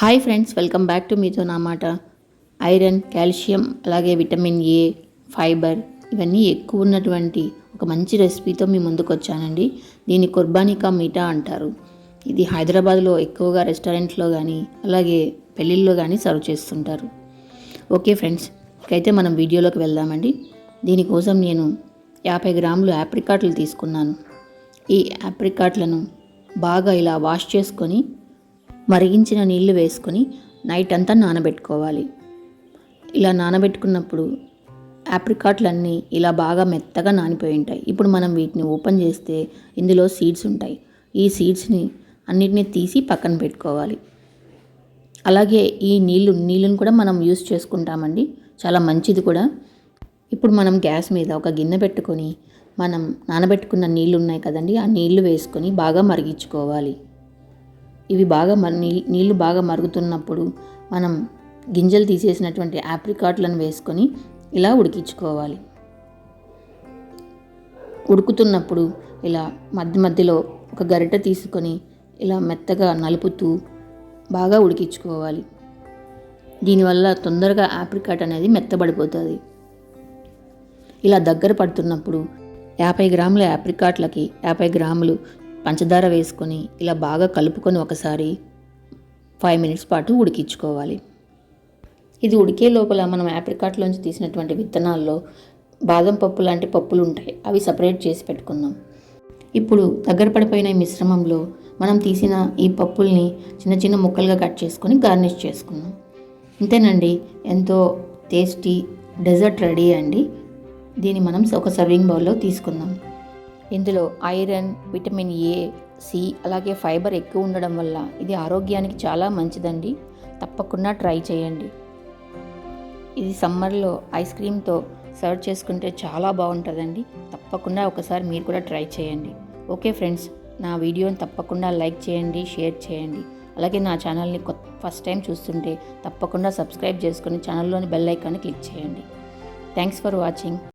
Hi friends, welcome back to మీతోనామాట. Iron, calcium, అలాగే vitamin A, fibre ఇవన్నీ ఎక్కువ ఉన్నటువంటి ఒక మంచి రెసిపీతో మీ ముందుకు వచ్చానండి. దీన్ని కుర్బానీ కా మీఠా అంటారు. ఇది హైదరాబాద్లో ఎక్కువగా రెస్టారెంట్లో కానీ అలాగే పెళ్ళిళ్ళలో కానీ సర్వ్ చేస్తుంటారు. ఓకే ఫ్రెండ్స్, ఇకైతే మనం వీడియోలోకి వెళ్దామండి. దీనికోసం నేను 50 గ్రాములు యాప్రికాట్లు తీసుకున్నాను. ఈ యాప్రికాట్లను బాగా ఇలా వాష్ చేసుకొని మరిగించిన నీళ్లు వేసుకొని నైట్ అంతా నానబెట్టుకోవాలి. ఇలా నానబెట్టుకున్నప్పుడు యాప్రికాట్లన్నీ ఇలా బాగా మెత్తగా నానిపోయి ఉంటాయి. ఇప్పుడు మనం వీటిని ఓపెన్ చేస్తే ఇందులో సీడ్స్ ఉంటాయి. ఈ సీడ్స్ని అన్నిటినీ తీసి పక్కన పెట్టుకోవాలి. అలాగే ఈ నీళ్ళను కూడా మనం యూస్ చేసుకుంటామండి, చాలా మంచిది కూడా. ఇప్పుడు మనం గ్యాస్ మీద ఒక గిన్నె పెట్టుకొని మనం నానబెట్టుకున్న నీళ్ళు ఉన్నాయి కదండి, ఆ నీళ్లు వేసుకొని బాగా మరిగించుకోవాలి. ఇవి బాగా నీళ్ళు బాగా మరుగుతున్నప్పుడు మనం గింజలు తీసేసినటువంటి యాప్రికాట్లను వేసుకొని ఇలా ఉడికించుకోవాలి. ఉడుకుతున్నప్పుడు ఇలా మధ్య మధ్యలో ఒక గరిటె తీసుకొని ఇలా మెత్తగా నలుపుతూ బాగా ఉడికించుకోవాలి. దీనివల్ల తొందరగా యాప్రికాట్ అనేది మెత్తబడిపోతుంది. ఇలా దగ్గర పడుతున్నప్పుడు 50 గ్రాముల యాప్రికాట్లకి 50 గ్రాములు పంచదార వేసుకొని ఇలా బాగా కలుపుకొని ఒకసారి 5 మినిట్స్ పాటు ఉడికించుకోవాలి. ఇది ఉడికే లోపల మనం యాప్రికాట్లోంచి తీసినటువంటి విత్తనాల్లో బాదం పప్పు లాంటి పప్పులు ఉంటాయి, అవి సపరేట్ చేసి పెట్టుకుందాం. ఇప్పుడు దగ్గర పడిపోయిన ఈ మిశ్రమంలో మనం తీసిన ఈ పప్పుల్ని చిన్న చిన్న ముక్కలుగా కట్ చేసుకొని గార్నిష్ చేసుకుందాం. అంతేనండి, ఎంతో టేస్టీ డెజర్ట్ రెడీ అండి. దీన్ని మనం ఒక సర్వింగ్ బౌల్లో తీసుకుందాం. ఇందులో ఐరన్, విటమిన్ ఏ, సి అలాగే ఫైబర్ ఎక్కువ ఉండడం వల్ల ఇది ఆరోగ్యానికి చాలా మంచిదండి. తప్పకుండా ట్రై చేయండి. ఇది సమ్మర్లో ఐస్ క్రీమ్తో సర్వ్ చేసుకుంటే చాలా బాగుంటుందండి. తప్పకుండా ఒకసారి మీరు కూడా ట్రై చేయండి. ఓకే ఫ్రెండ్స్, నా వీడియోని తప్పకుండా లైక్ చేయండి, షేర్ చేయండి. అలాగే నా ఛానల్ని ఫస్ట్ టైం చూస్తుంటే తప్పకుండా సబ్స్క్రైబ్ చేసుకొని ఛానల్లోని బెల్ ఐకాన్ని క్లిక్ చేయండి. Thanks for watching.